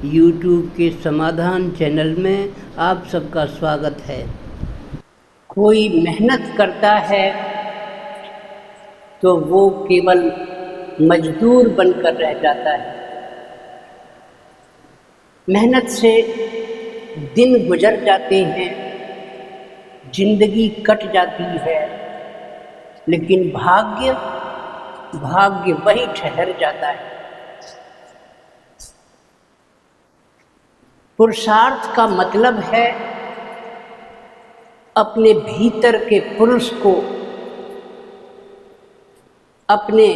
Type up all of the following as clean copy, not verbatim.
YouTube के समाधान channel में आप सबका स्वागत है। कोई मेहनत करता है तो वो केवल मजदूर बनकर रह जाता है। मेहनत से दिन गुजर जाते हैं, जिंदगी कट जाती है, लेकिन भाग्य वही ठहर जाता है। पुरुषार्थ का मतलब है अपने भीतर के पुरुष को, अपने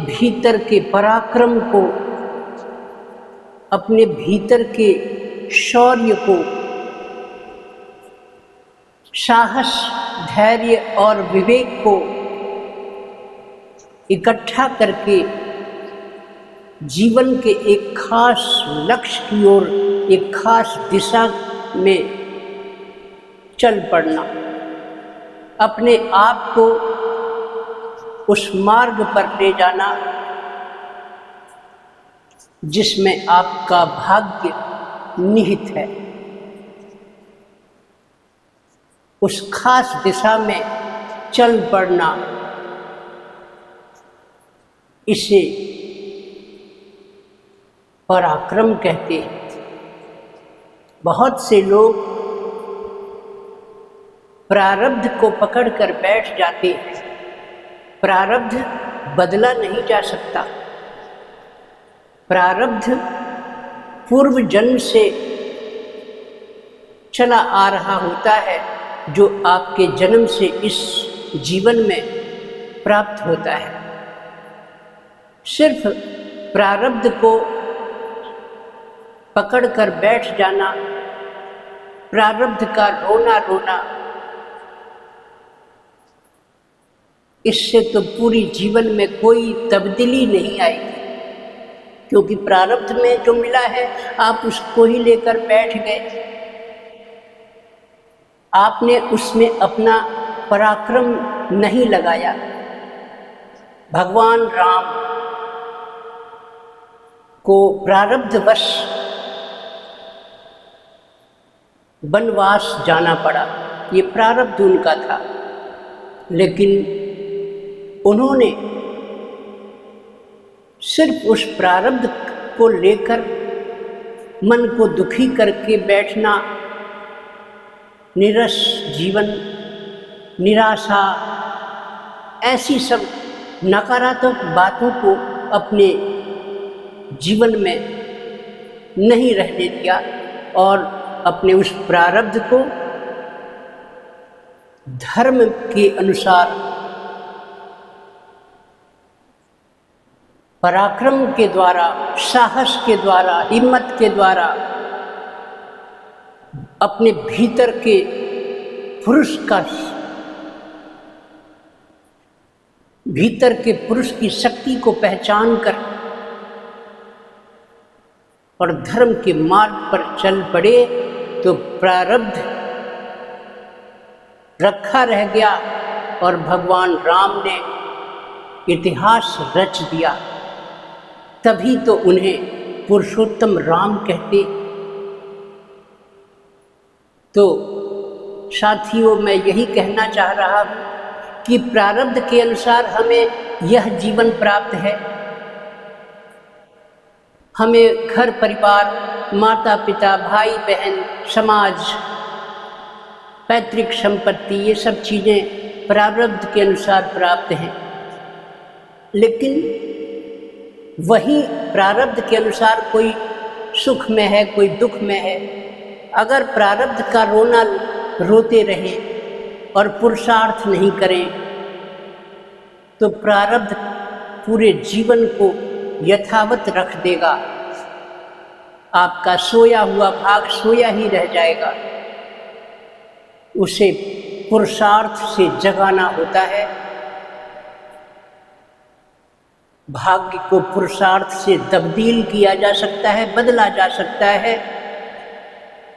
भीतर के पराक्रम को, अपने भीतर के शौर्य को, साहस, धैर्य और विवेक को इकट्ठा करके जीवन के एक खास लक्ष्य की ओर, एक खास दिशा में चल पड़ना, अपने आप को उस मार्ग पर ले जाना जिसमें आपका भाग्य निहित है। उस खास दिशा में चल पड़ना, इसे पराक्रम कहते हैं। बहुत से लोग प्रारब्ध को पकड़कर बैठ जाते हैं। प्रारब्ध बदला नहीं जा सकता। प्रारब्ध पूर्व जन्म से चला आ रहा होता है, जो आपके जन्म से इस जीवन में प्राप्त होता है। सिर्फ प्रारब्ध को पकड़कर बैठ जाना, प्रारब्ध का रोना, इससे तो पूरी जीवन में कोई तब्दीली नहीं आएगी, क्योंकि प्रारब्ध में जो मिला है आप उसको ही लेकर बैठ गए। आपने उसमें अपना पराक्रम नहीं लगाया। भगवान राम को प्रारब्धवश वनवास जाना पड़ा, ये प्रारब्ध उनका था, लेकिन उन्होंने सिर्फ उस प्रारब्ध को लेकर मन को दुखी करके बैठना, निरस जीवन, निराशा, ऐसी सब नकारात्मक बातों को अपने जीवन में नहीं रहने दिया और अपने उस प्रारब्ध को धर्म के अनुसार, पराक्रम के द्वारा, साहस के द्वारा, हिम्मत के द्वारा, अपने भीतर के पुरुष की शक्ति को पहचान कर और धर्म के मार्ग पर चल पड़े, तो प्रारब्ध रखा रह गया और भगवान राम ने इतिहास रच दिया। तभी तो उन्हें पुरुषोत्तम राम कहते। तो साथियों, मैं यही कहना चाह रहा हूँ कि प्रारब्ध के अनुसार हमें यह जीवन प्राप्त है। हमें घर परिवार, माता पिता, भाई बहन, समाज, पैतृक संपत्ति, ये सब चीज़ें प्रारब्ध के अनुसार प्राप्त हैं। लेकिन वही प्रारब्ध के अनुसार कोई सुख में है, कोई दुख में है। अगर प्रारब्ध का रोना रोते रहें और पुरुषार्थ नहीं करें, तो प्रारब्ध पूरे जीवन को यथावत रख देगा। आपका सोया हुआ भाग सोया ही रह जाएगा। उसे पुरुषार्थ से जगाना होता है। भाग्य को पुरुषार्थ से तब्दील किया जा सकता है, बदला जा सकता है।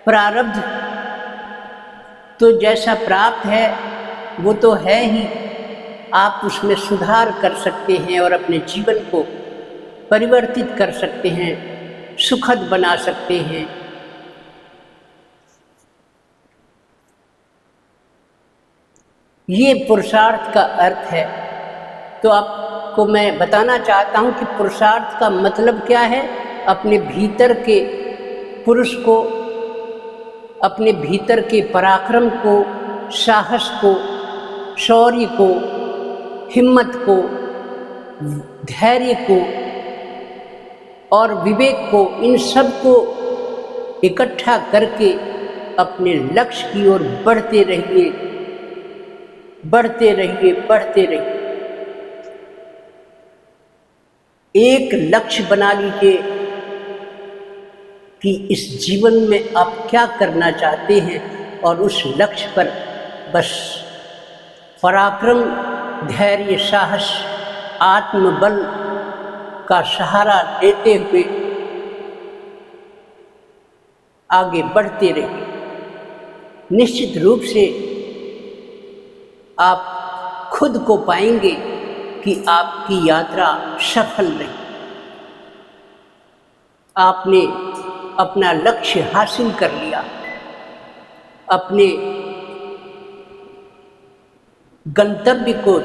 प्रारब्ध तो जैसा प्राप्त है वो तो है ही, आप उसमें सुधार कर सकते हैं और अपने जीवन को परिवर्तित कर सकते हैं, सुखद बना सकते हैं। ये पुरुषार्थ का अर्थ है। तो आपको मैं बताना चाहता हूँ कि पुरुषार्थ का मतलब क्या है। अपने भीतर के पुरुष को, अपने भीतर के पराक्रम को, साहस को, शौर्य को, हिम्मत को, धैर्य को और विवेक को, इन सब को इकट्ठा करके अपने लक्ष्य की ओर बढ़ते रहिए, बढ़ते रहिए, बढ़ते रहिए। एक लक्ष्य बना लीजिए कि इस जीवन में आप क्या करना चाहते हैं और उस लक्ष्य पर बस पराक्रम, धैर्य, साहस, आत्मबल का सहारा लेते हुए आगे बढ़ते रहिए। निश्चित रूप से आप खुद को पाएंगे कि आपकी यात्रा सफल रही। आपने अपना लक्ष्य हासिल कर लिया, अपने गंतव्य को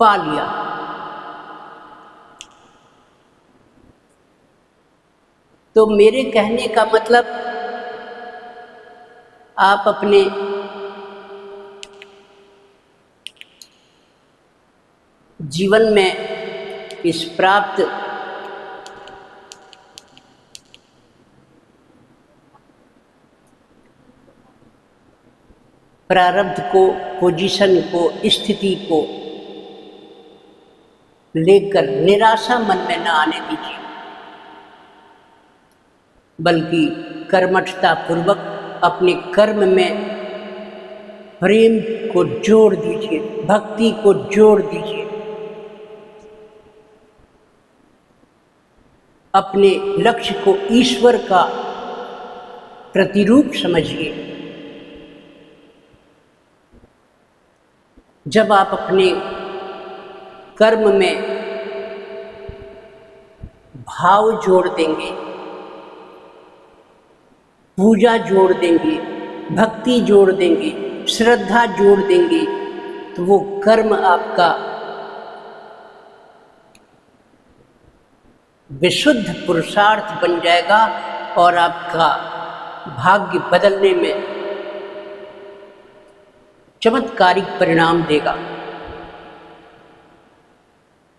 पा लिया। तो मेरे कहने का मतलब, आप अपने जीवन में इस प्राप्त प्रारब्ध को, पोजीशन को, स्थिति को लेकर निराशा मन में न आने दीजिए, बल्कि कर्मठता पूर्वक अपने कर्म में प्रेम को जोड़ दीजिए, भक्ति को जोड़ दीजिए। अपने लक्ष्य को ईश्वर का प्रतिरूप समझिए। जब आप अपने कर्म में भाव जोड़ देंगे, पूजा जोड़ देंगे, भक्ति जोड़ देंगे, श्रद्धा जोड़ देंगे, तो वो कर्म आपका विशुद्ध पुरुषार्थ बन जाएगा और आपका भाग्य बदलने में चमत्कारिक परिणाम देगा।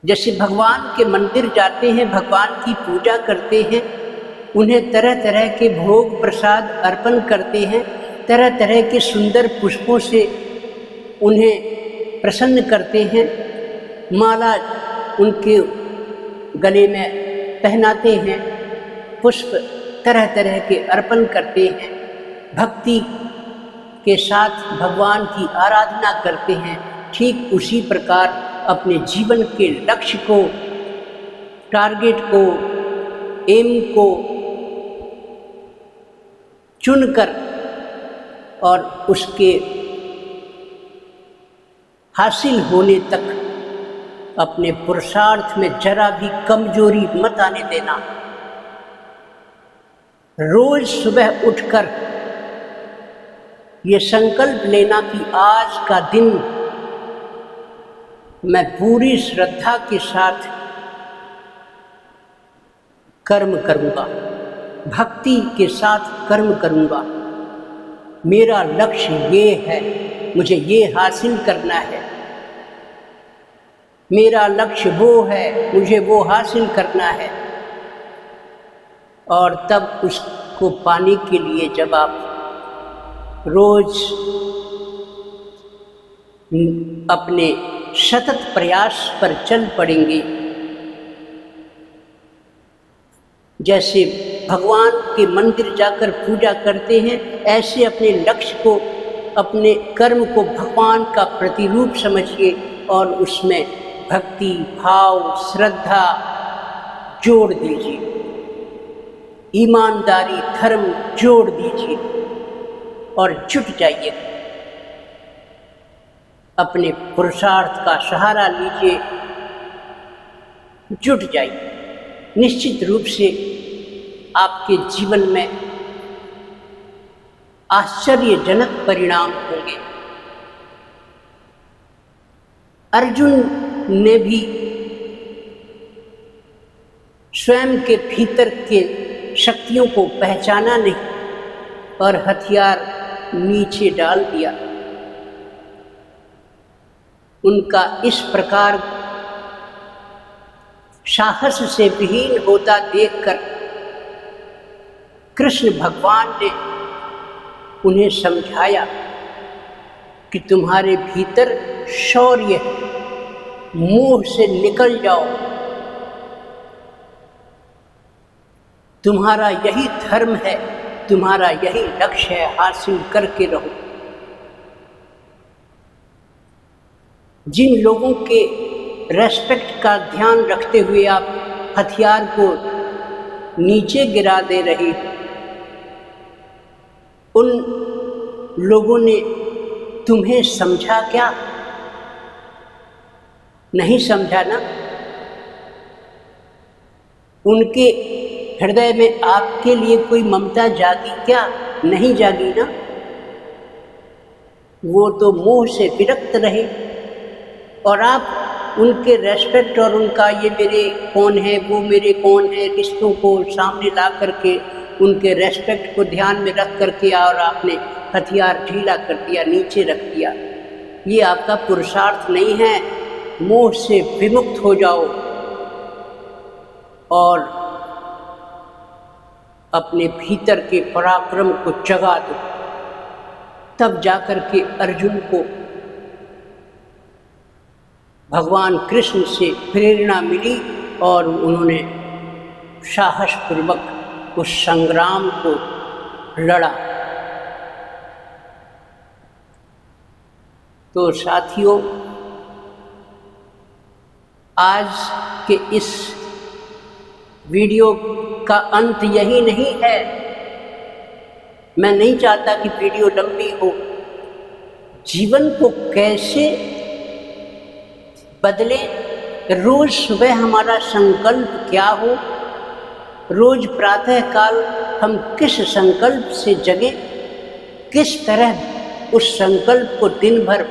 जैसे भगवान के मंदिर जाते हैं, भगवान की पूजा करते हैं, उन्हें तरह तरह के भोग प्रसाद अर्पण करते हैं, तरह तरह के सुंदर पुष्पों से उन्हें प्रसन्न करते हैं, माला उनके गले में पहनाते हैं, पुष्प तरह तरह के अर्पण करते हैं, भक्ति के साथ भगवान की आराधना करते हैं। ठीक उसी प्रकार अपने जीवन के लक्ष्य को, टारगेट को, एम को चुनकर और उसके हासिल होने तक अपने पुरुषार्थ में जरा भी कमजोरी मत आने देना। रोज सुबह उठकर ये संकल्प लेना कि आज का दिन मैं पूरी श्रद्धा के साथ कर्म करूँगा, भक्ति के साथ कर्म करूँगा। मेरा लक्ष्य ये है, मुझे ये हासिल करना है। मेरा लक्ष्य वो है, मुझे वो हासिल करना है। और तब उसको पाने के लिए जब आप रोज अपने सतत प्रयास पर चल पड़ेंगे, जैसे भगवान के मंदिर जाकर पूजा करते हैं, ऐसे अपने लक्ष्य को, अपने कर्म को भगवान का प्रतिरूप समझिए और उसमें भक्ति, भाव, श्रद्धा जोड़ दीजिए, ईमानदारी, धर्म जोड़ दीजिए और जुट जाइए। अपने पुरुषार्थ का सहारा लीजिए, जुट जाइए। निश्चित रूप से आपके जीवन में आश्चर्यजनक परिणाम होंगे। अर्जुन ने भी स्वयं के भीतर के शक्तियों को पहचाना नहीं और हथियार नीचे डाल दिया। उनका इस प्रकार साहस से विहीन होता देखकर कृष्ण भगवान ने उन्हें समझाया कि तुम्हारे भीतर शौर्य है, मोह से निकल जाओ, तुम्हारा यही धर्म है, तुम्हारा यही लक्ष्य है, हासिल करके रहो। जिन लोगों के रेस्पेक्ट का ध्यान रखते हुए आप हथियार को नीचे गिरा दे रहे हो, उन लोगों ने तुम्हें समझा क्या? नहीं समझा ना। उनके हृदय में आपके लिए कोई ममता जागी क्या? नहीं जागी ना। वो तो मोह से विरक्त रहे और आप उनके रेस्पेक्ट और उनका ये मेरे कौन है, वो मेरे कौन है, रिश्तों को सामने ला करके उनके रेस्पेक्ट को ध्यान में रख करके और आपने हथियार ढीला कर दिया, नीचे रख दिया। ये आपका पुरुषार्थ नहीं है। मोह से विमुक्त हो जाओ और अपने भीतर के पराक्रम को जगा दो। तब जाकर के अर्जुन को भगवान कृष्ण से प्रेरणा मिली और उन्होंने साहसपूर्वक उस संग्राम को लड़ा। तो साथियों, आज के इस वीडियो का अंत यही नहीं है। मैं नहीं चाहता कि वीडियो लंबी हो। जीवन को कैसे बदले, रोज सुबह हमारा संकल्प क्या हो, रोज प्रातः काल हम किस संकल्प से जगें, किस तरह उस संकल्प को दिन भर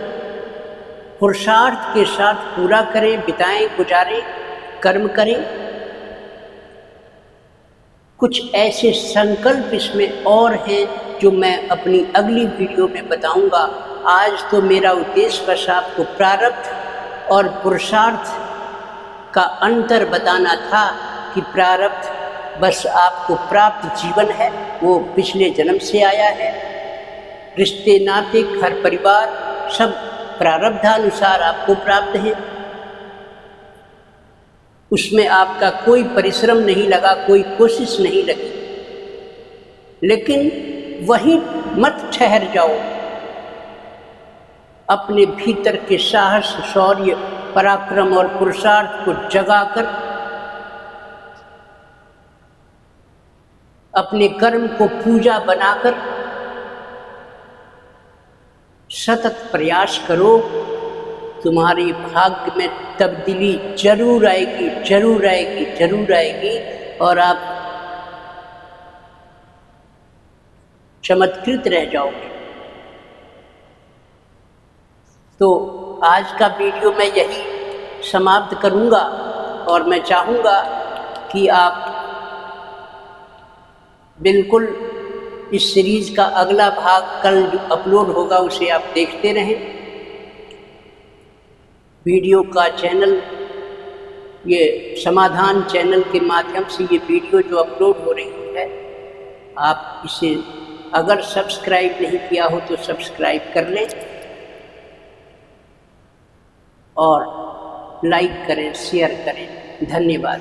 पुरुषार्थ के साथ पूरा करें, बिताएं, गुजारें, कर्म करें। कुछ ऐसे संकल्प इसमें और हैं जो मैं अपनी अगली वीडियो में बताऊंगा। आज तो मेरा उद्देश्य बस आपको प्रारब्ध और पुरुषार्थ का अंतर बताना था कि प्रारब्ध बस आपको प्राप्त जीवन है, वो पिछले जन्म से आया है। रिश्ते नाते, घर परिवार सब प्रारब्धानुसार आपको प्राप्त है। उसमें आपका कोई परिश्रम नहीं लगा, कोई कोशिश नहीं लगी। लेकिन वहीं मत ठहर जाओ। अपने भीतर के साहस, शौर्य, पराक्रम और पुरुषार्थ को जगाकर अपने कर्म को पूजा बनाकर सतत प्रयास करो। तुम्हारे भाग्य में तब्दीली जरूर आएगी, जरूर आएगी, जरूर आएगी और आप चमत्कृत रह जाओगे। तो आज का वीडियो मैं यही समाप्त करूंगा और मैं चाहूँगा कि आप बिल्कुल इस सीरीज़ का अगला भाग कल जो अपलोड होगा उसे आप देखते रहें। वीडियो का चैनल, ये समाधान चैनल के माध्यम से ये वीडियो जो अपलोड हो रही है, आप इसे अगर सब्सक्राइब नहीं किया हो तो सब्सक्राइब कर लें और लाइक करें, शेयर करें। धन्यवाद।